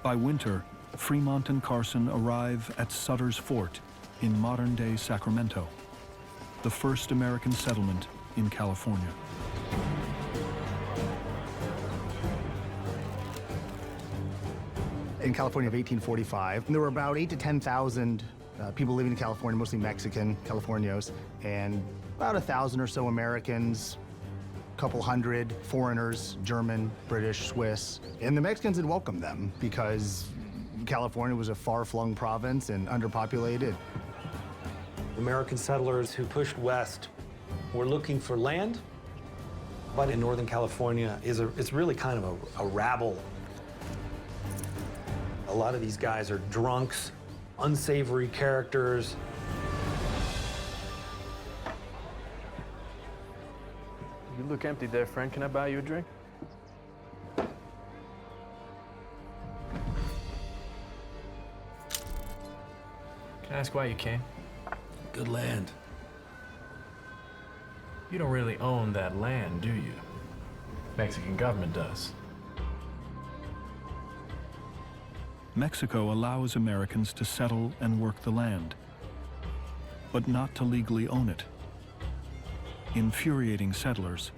By winter, Fremont and Carson arrive at Sutter's Fort in modern-day Sacramento, the first American settlement in California. In California of 1845, there were about 8,000 to 10,000 people living in California, mostly Mexican, Californios, and about 1,000 or so Americans, a couple hundred foreigners, German, British, Swiss. And the Mexicans had welcomed them because California was a far-flung province and underpopulated. American settlers who pushed west were looking for land, but in Northern California it's really kind of a rabble. A lot of these guys are drunks, unsavory characters. You look empty there, friend. Can I buy you a drink? Can I ask why you came? Good land. You don't really own that land, do you? Mexican government does. Mexico allows Americans to settle and work the land, but not to legally own it, infuriating settlers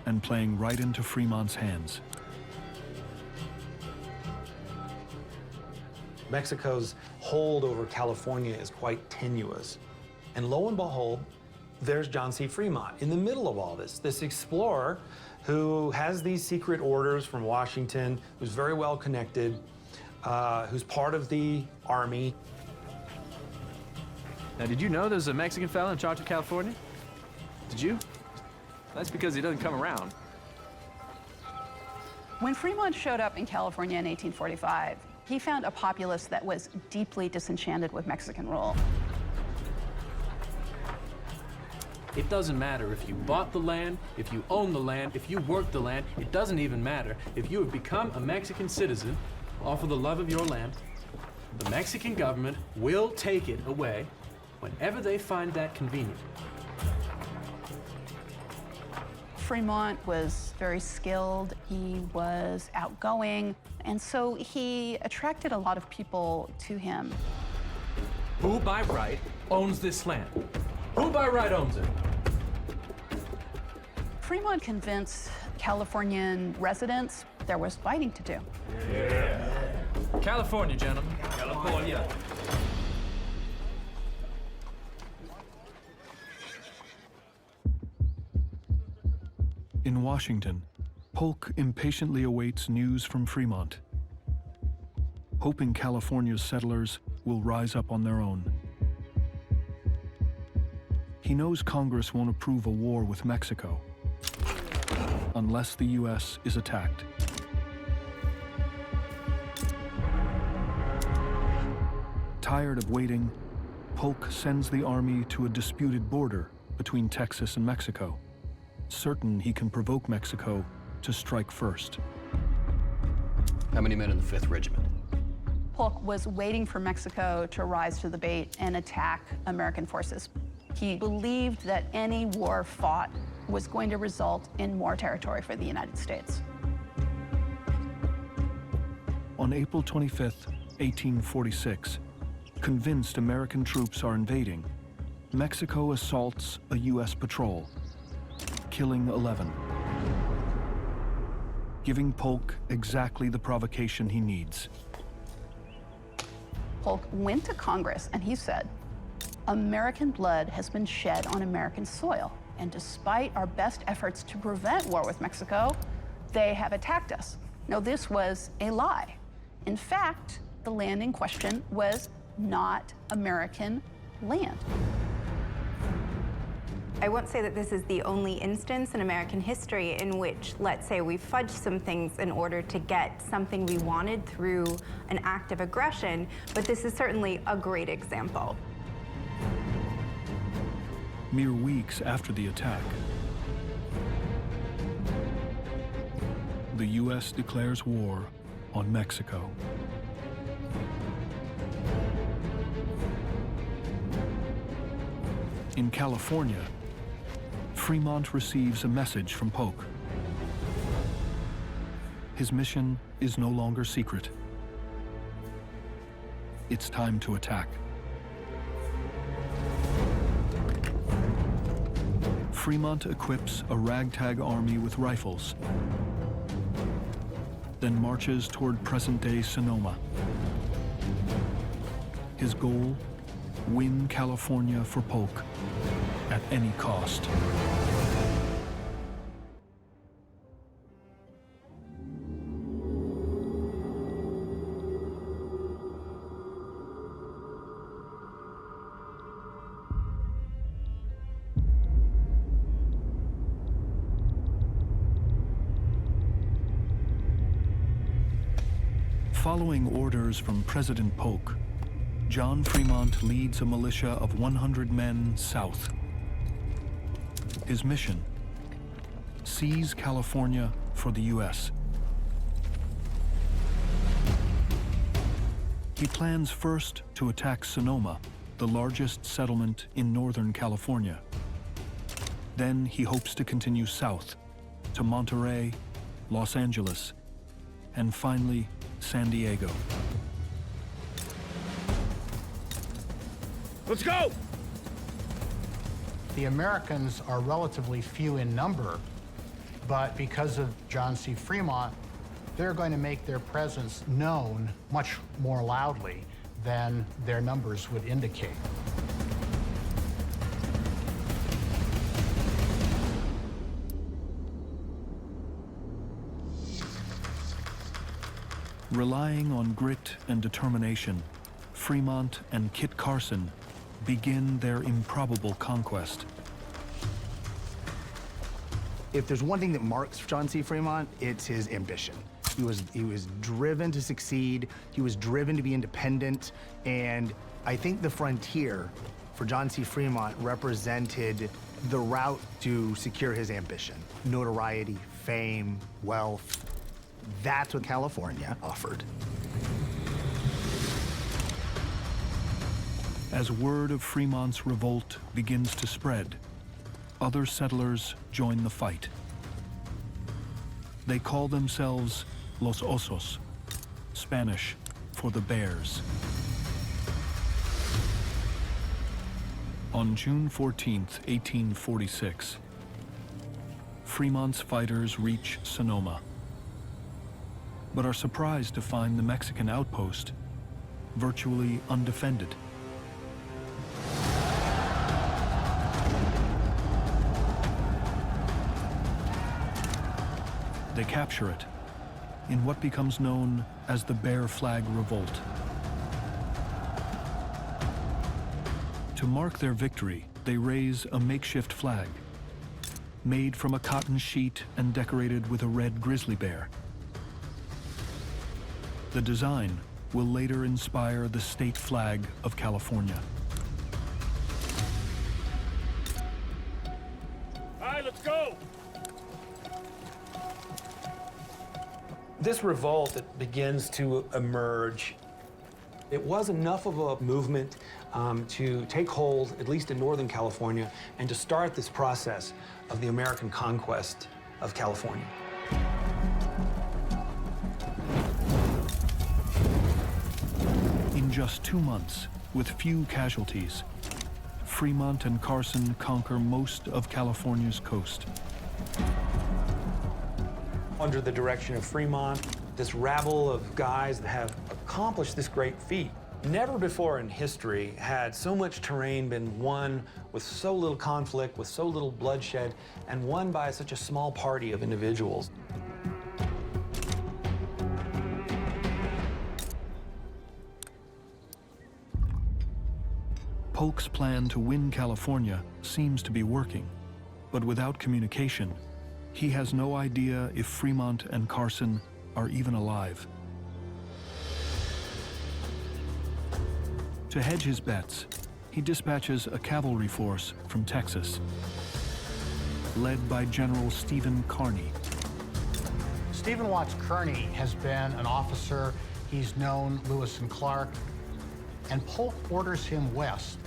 and playing right into Fremont's hands. Mexico's hold over California is quite tenuous. And lo and behold, there's John C. Fremont in the middle of all this explorer who has these secret orders from Washington, who's very well connected, who's part of the Army. Now, did you know there's a Mexican fella in charge of California? Did you? That's because he doesn't come around. When Fremont showed up in California in 1845, he found a populace that was deeply disenchanted with Mexican rule. It doesn't matter if you bought the land, if you own the land, if you work the land. It doesn't even matter if you have become a Mexican citizen, all for the love of your land. The Mexican government will take it away whenever they find that convenient. Fremont was very skilled, he was outgoing, and so he attracted a lot of people to him. Who by right owns this land? Who by right owns it? Fremont convinced Californian residents there was fighting to do. Yeah. California, gentlemen. California. In Washington, Polk impatiently awaits news from Fremont, hoping California's settlers will rise up on their own. He knows Congress won't approve a war with Mexico unless the U.S. is attacked. Tired of waiting, Polk sends the army to a disputed border between Texas and Mexico, certain he can provoke Mexico to strike first. How many men in the 5th Regiment? Polk was waiting for Mexico to rise to the bait and attack American forces. He believed that any war fought was going to result in more territory for the United States. On April 25, 1846, convinced American troops are invading, Mexico assaults a U.S. patrol, killing 11, giving Polk exactly the provocation he needs. Polk went to Congress and he said, American blood has been shed on American soil, and despite our best efforts to prevent war with Mexico, they have attacked us. Now, this was a lie. In fact, the land in question was not American land. I won't say that this is the only instance in American history in which, let's say, we fudged some things in order to get something we wanted through an act of aggression, but this is certainly a great example. Mere weeks after the attack, the U.S. declares war on Mexico. In California, Fremont receives a message from Polk. his mission is no longer secret. It's time to attack. Fremont equips a ragtag army with rifles, then marches toward present-day Sonoma. His goal, win California for Polk at any cost. Following orders from President Polk, John Fremont leads a militia of 100 men south. His mission: seize California for the U.S. He plans first to attack Sonoma, the largest settlement in Northern California. Then he hopes to continue south to Monterey, Los Angeles, and finally San Diego. Let's go! The Americans are relatively few in number, but because of John C. Fremont, they're going to make their presence known much more loudly than their numbers would indicate. Relying on grit and determination, Fremont and Kit Carson begin their improbable conquest. If there's one thing that marks John C. Fremont, it's his ambition. He was driven to succeed, he was driven to be independent, and I think the frontier for John C. Fremont represented the route to secure his ambition. Notoriety, fame, wealth. That's what California offered. As word of Fremont's revolt begins to spread, other settlers join the fight. They call themselves Los Osos, Spanish for the bears. On June 14, 1846, Fremont's fighters reach Sonoma, but are surprised to find the Mexican outpost virtually undefended. They capture it in what becomes known as the Bear Flag Revolt. To mark their victory, they raise a makeshift flag, made from a cotton sheet and decorated with a red grizzly bear. The design will later inspire the state flag of California. All right, let's go! This revolt that begins to emerge, it was enough of a movement to take hold, at least in Northern California, and to start this process of the American conquest of California. In just 2 months, with few casualties, Fremont and Carson conquer most of California's coast. Under the direction of Fremont, this rabble of guys that have accomplished this great feat. Never before in history had so much terrain been won with so little conflict, with so little bloodshed, and won by such a small party of individuals. Polk's plan to win California seems to be working, but without communication, he has no idea if Fremont and Carson are even alive. To hedge his bets, he dispatches a cavalry force from Texas, led by General Stephen Kearny. Stephen Watts Kearny has been an officer. He's known Lewis and Clark, and Polk orders him west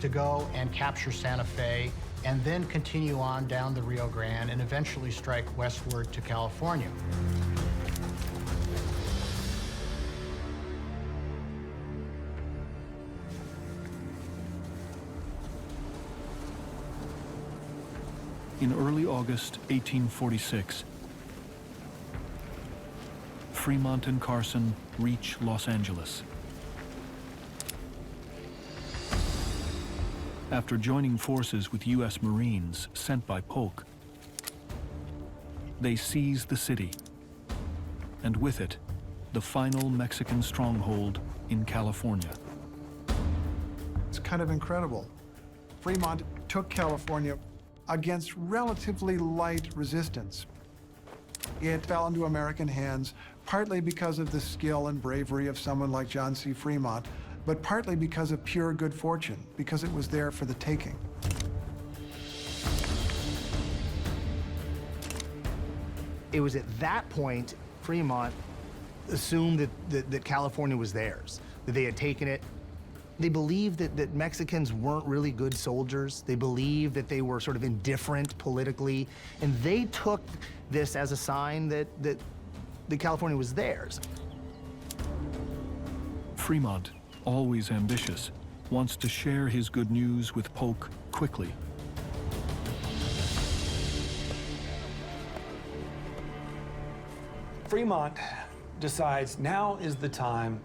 to go and capture Santa Fe and then continue on down the Rio Grande and eventually strike westward to California. In early August 1846, Fremont and Carson reach Los Angeles. After joining forces with U.S. Marines sent by Polk, they seize the city, and with it, the final Mexican stronghold in California. It's kind of incredible. Fremont took California against relatively light resistance. It fell into American hands, partly because of the skill and bravery of someone like John C. Fremont, but partly because of pure good fortune, because it was there for the taking. It was at that point Fremont assumed that California was theirs, that they had taken it. They believed that Mexicans weren't really good soldiers. They believed that they were sort of indifferent politically, and they took this as a sign that California was theirs. Fremont, always ambitious, wants to share his good news with Polk quickly. Fremont decides now is the time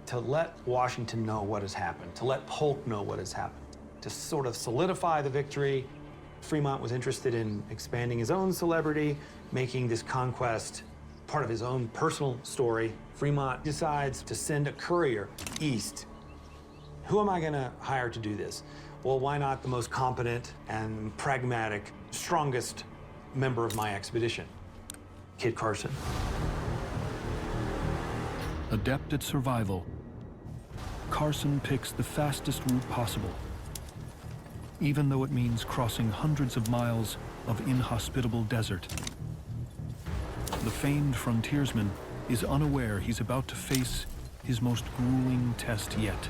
to let Washington know what has happened, to let Polk know what has happened, to sort of solidify the victory. Fremont was interested in expanding his own celebrity, making this conquest part of his own personal story. Fremont decides to send a courier east. Who am I going to hire to do this? Well, why not the most competent and pragmatic, strongest member of my expedition? Kit Carson. Adept at survival, Carson picks the fastest route possible, even though it means crossing hundreds of miles of inhospitable desert. The famed frontiersman is unaware he's about to face his most grueling test yet.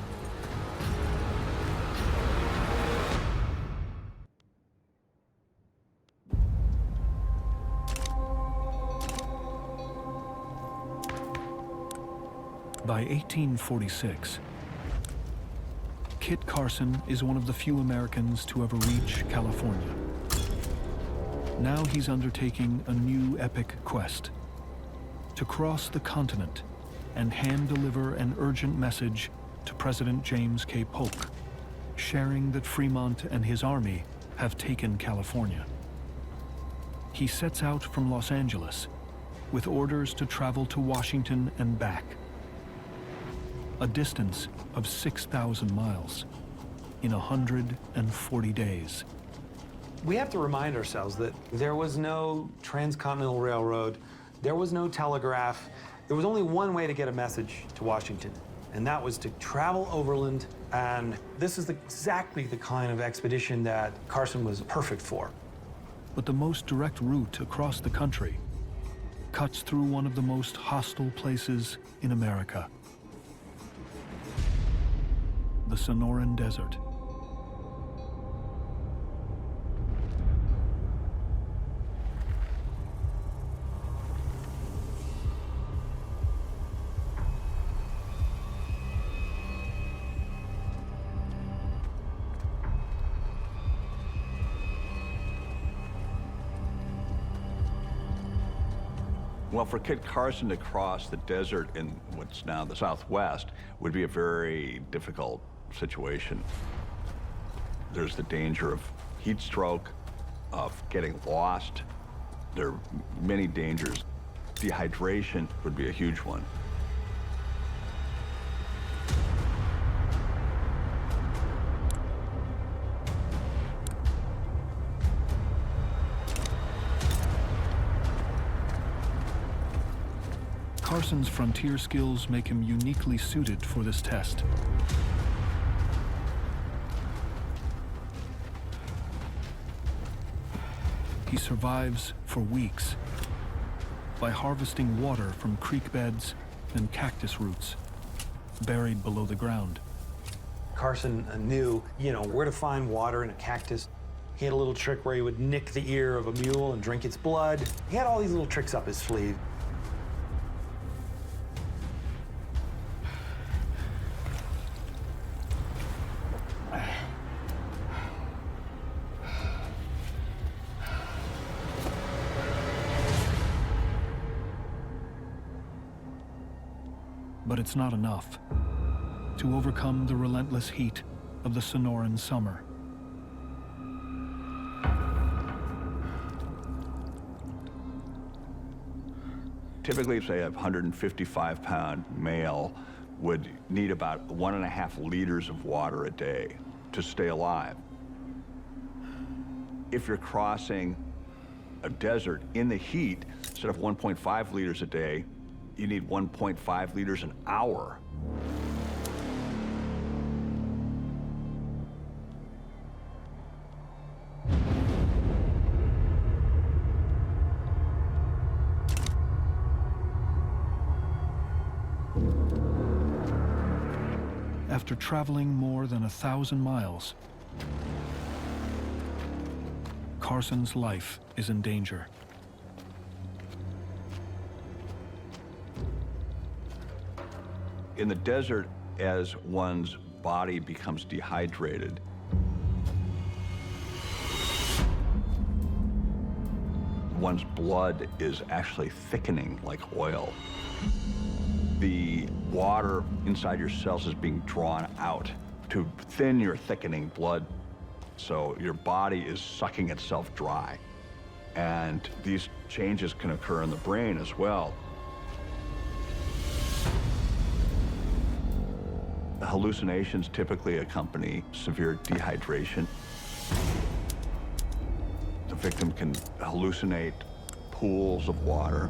By 1846, Kit Carson is one of the few Americans to ever reach California. Now he's undertaking a new epic quest to cross the continent and hand-deliver an urgent message to President James K. Polk, sharing that Fremont and his army have taken California. He sets out from Los Angeles with orders to travel to Washington and back, a distance of 6,000 miles in 140 days. We have to remind ourselves that there was no transcontinental railroad, there was no telegraph. There was only one way to get a message to Washington, and that was to travel overland. And this is exactly the kind of expedition that Carson was perfect for. But the most direct route across the country cuts through one of the most hostile places in America, the Sonoran Desert. Well, for Kit Carson to cross the desert in what's now the Southwest would be a very difficult situation. There's the danger of heat stroke, of getting lost. There are many dangers. Dehydration would be a huge one. Carson's frontier skills make him uniquely suited for this test. He survives for weeks by harvesting water from creek beds and cactus roots buried below the ground. Carson knew, where to find water in a cactus. He had a little trick where he would nick the ear of a mule and drink its blood. He had all these little tricks up his sleeve. But it's not enough to overcome the relentless heat of the Sonoran summer. Typically, say a 155-pound male would need about 1.5 liters of water a day to stay alive. If you're crossing a desert in the heat, instead of 1.5 liters a day, you need 1.5 liters an hour. After traveling more than 1,000 miles, Carson's life is in danger. In the desert, as one's body becomes dehydrated, one's blood is actually thickening like oil. The water inside your cells is being drawn out to thin your thickening blood, so your body is sucking itself dry. And these changes can occur in the brain as well. Hallucinations typically accompany severe dehydration. The victim can hallucinate pools of water.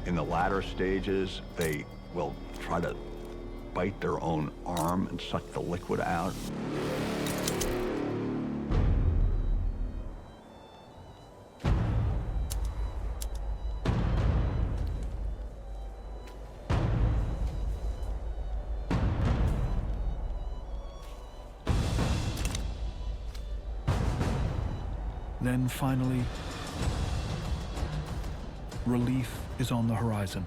In the latter stages, they will try to bite their own arm and suck the liquid out. Then finally, relief is on the horizon.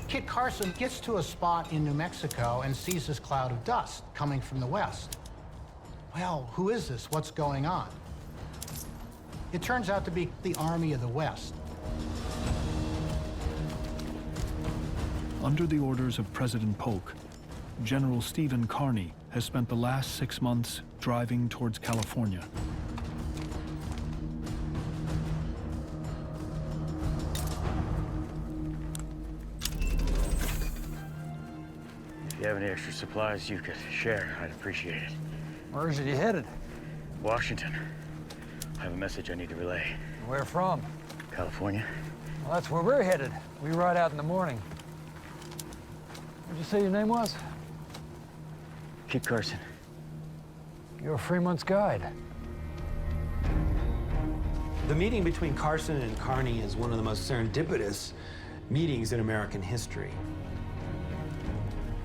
Kit Carson gets to a spot in New Mexico and sees this cloud of dust coming from the west. Well, who is this? What's going on? It turns out to be the Army of the West. Under the orders of President Polk, General Stephen Kearny has spent the last 6 months driving towards California. If you have any extra supplies you could share, I'd appreciate it. Where is it you headed? Washington. I have a message I need to relay. Where from? California. Well, that's where we're headed. We ride out in the morning. What'd you say your name was? Kit Carson. You're Fremont's guide. The meeting between Carson and Kearny is one of the most serendipitous meetings in American history.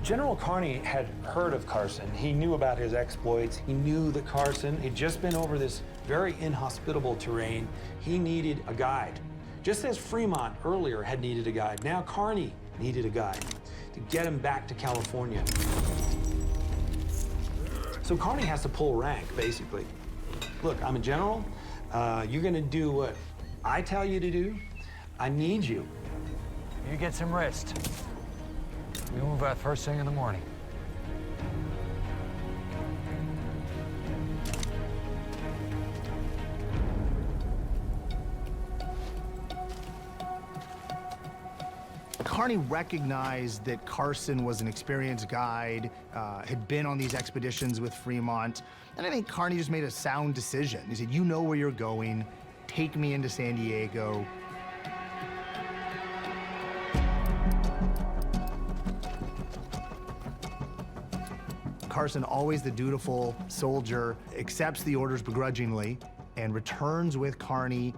General Kearny had heard of Carson. He knew about his exploits. He knew that Carson had just been over this very inhospitable terrain. He needed a guide. Just as Fremont earlier had needed a guide, now Kearny needed a guide to get him back to California. So Kearny has to pull rank, basically. Look, I'm a general. You're gonna do what I tell you to do. I need you. You get some rest. We move out first thing in the morning. Kearny recognized that Carson was an experienced guide, had been on these expeditions with Fremont, and I think Kearny just made a sound decision. He said, you know where you're going, take me into San Diego. Carson, always the dutiful soldier, accepts the orders begrudgingly and returns with Kearny.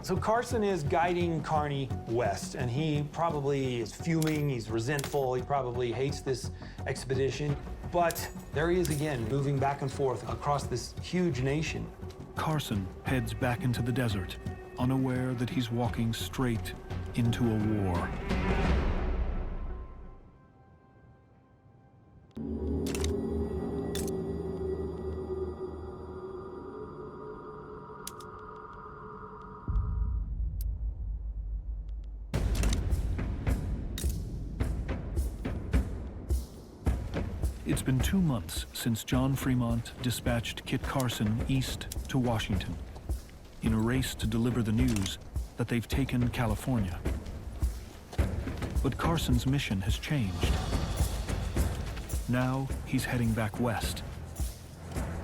So Carson is guiding Kearny west, and he probably is fuming, he's resentful, he probably hates this expedition. But there he is again, moving back and forth across this huge nation. Carson heads back into the desert, unaware that he's walking straight into a war. It's been 2 months since John Fremont dispatched Kit Carson east to Washington in a race to deliver the news that they've taken California. But Carson's mission has changed. Now he's heading back west,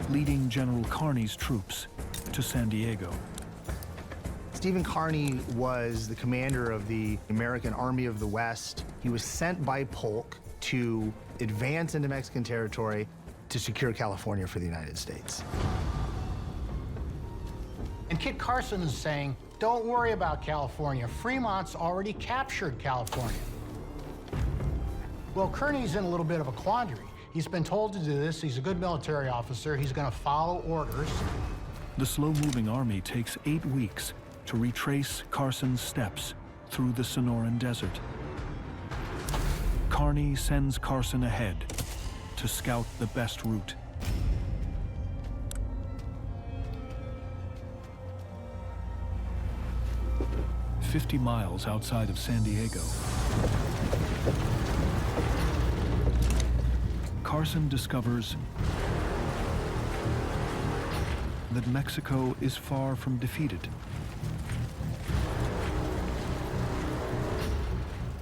leading General Kearny's troops to San Diego. Stephen Kearny was the commander of the American Army of the West. He was sent by Polk to advance into Mexican territory to secure California for the United States. And Kit Carson is saying, don't worry about California. Fremont's already captured California. Well, Kearny's in a little bit of a quandary. He's been told to do this. He's a good military officer. He's going to follow orders. The slow-moving army takes 8 weeks to retrace Carson's steps through the Sonoran Desert. Kearny sends Carson ahead to scout the best route. "50 miles outside of San Diego, Carson discovers that Mexico is far from defeated,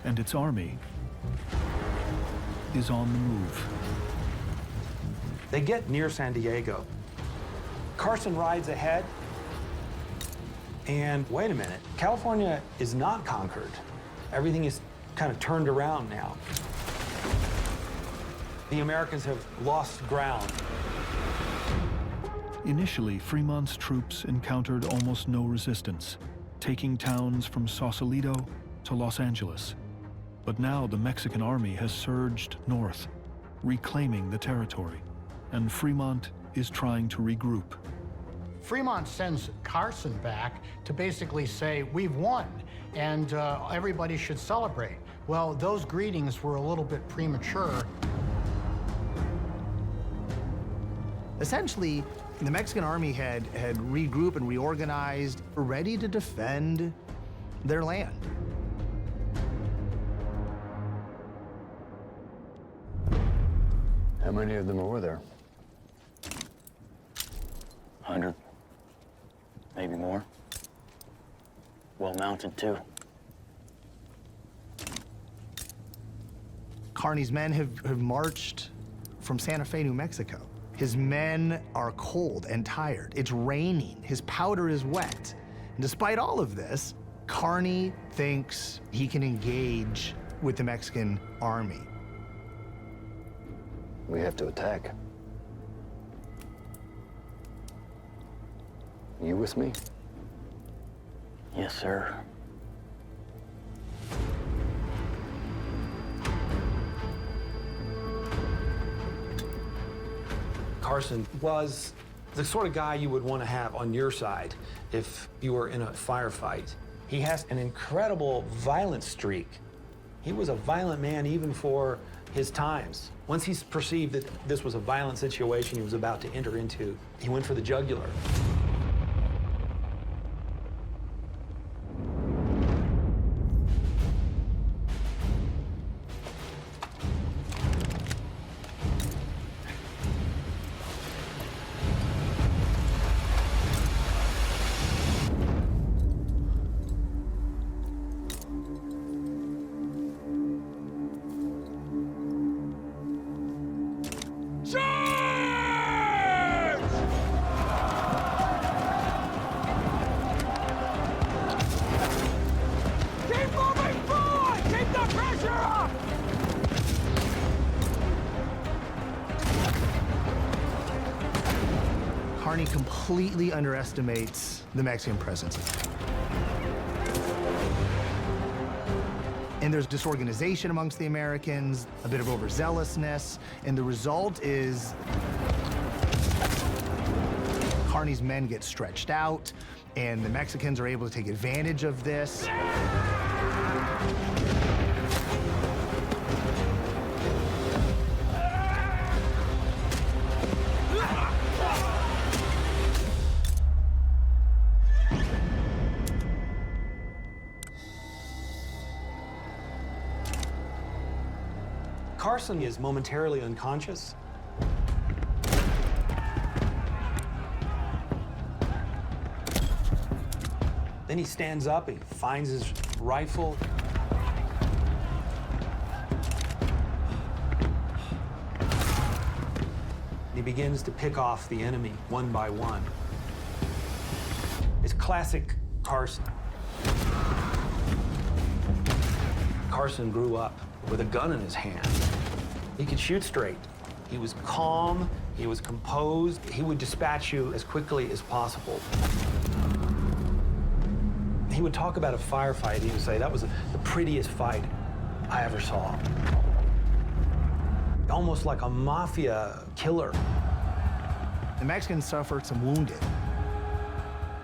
and its army is on the move. They get near San Diego. Carson rides ahead, and wait a minute, California is not conquered. Everything is kind of turned around now. The Americans have lost ground. Initially, Fremont's troops encountered almost no resistance, taking towns from Sausalito to Los Angeles. But now the Mexican army has surged north, reclaiming the territory, and Fremont is trying to regroup. Fremont sends Carson back to basically say, we've won, and everybody should celebrate. Well, those greetings were a little bit premature. Essentially, the Mexican army had regrouped and reorganized, ready to defend their land. How many of them were there? 100. Maybe more. Well mounted, too. Kearny's men have marched from Santa Fe, New Mexico. His men are cold and tired. It's raining. His powder is wet. And despite all of this, Kearny thinks he can engage with the Mexican army. We have to attack. You with me? Yes, sir. Carson was the sort of guy you would want to have on your side if you were in a firefight. He has an incredible violent streak. He was a violent man even for his times. Once he perceived that this was a violent situation he was about to enter into, he went for the jugular. Kearny completely underestimates the Mexican presence. And there's disorganization amongst the Americans, a bit of overzealousness, and the result is Kearny's men get stretched out, and the Mexicans are able to take advantage of this. Carson is momentarily unconscious. Then he stands up, he finds his rifle. He begins to pick off the enemy one by one. It's classic Carson. Carson grew up with a gun in his hand. He could shoot straight. He was calm, he was composed. He would dispatch you as quickly as possible. He would talk about a firefight. He would say, that was the prettiest fight I ever saw. Almost like a mafia killer. The Mexicans suffered some wounded.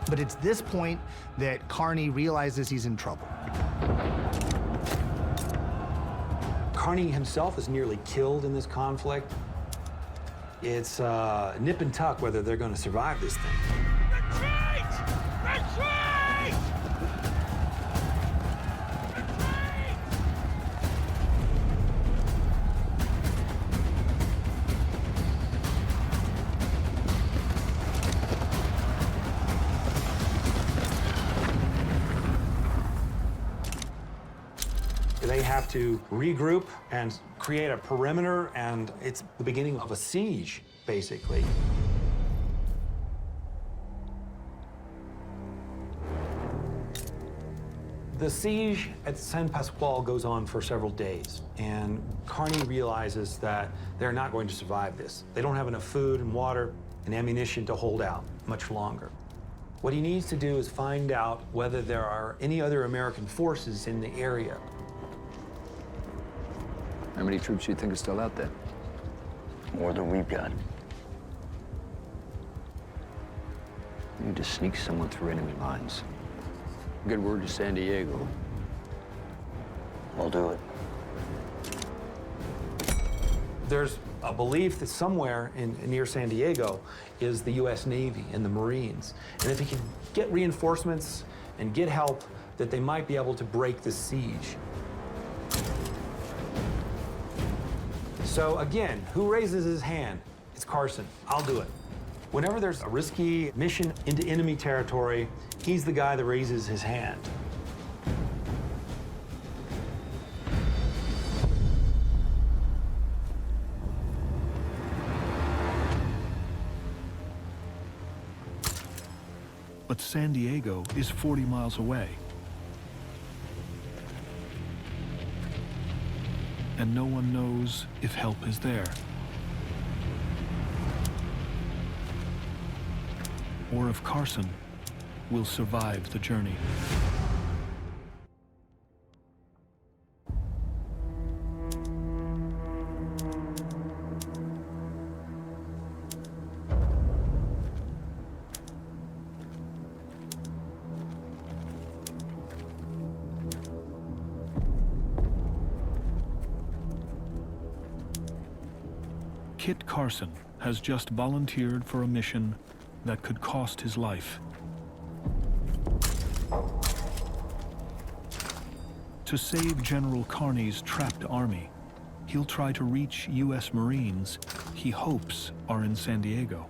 But it's this point that Carney realizes he's in trouble. Carney himself is nearly killed in this conflict. It's nip and tuck whether they're going to survive this thing. Retreat! Retreat! They have to regroup and create a perimeter, and it's the beginning of a siege, basically. The siege at San Pascual goes on for several days, and Carney realizes that they're not going to survive this. They don't have enough food and water and ammunition to hold out much longer. What he needs to do is find out whether there are any other American forces in the area. How many troops do you think are still out there? More than we've got. We need to sneak someone through enemy lines. Get word to San Diego. I'll do it. There's a belief that somewhere near San Diego is the U.S. Navy and the Marines. And if he can get reinforcements and get help, that they might be able to break the siege. So again, who raises his hand? It's Carson. I'll do it. Whenever there's a risky mission into enemy territory, he's the guy that raises his hand. But San Diego is 40 miles away. And no one knows if help is there. Or if Carson will survive the journey. Kit Carson has just volunteered for a mission that could cost his life. To save General Carney's trapped army, he'll try to reach U.S. Marines he hopes are in San Diego.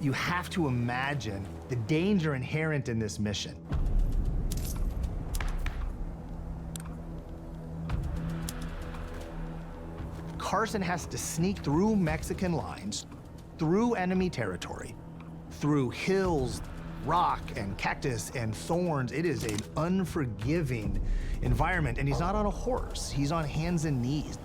You have to imagine the danger inherent in this mission. Carson has to sneak through Mexican lines, through enemy territory, through hills, rock and cactus and thorns. It is an unforgiving environment, and he's not on a horse. He's on hands and knees.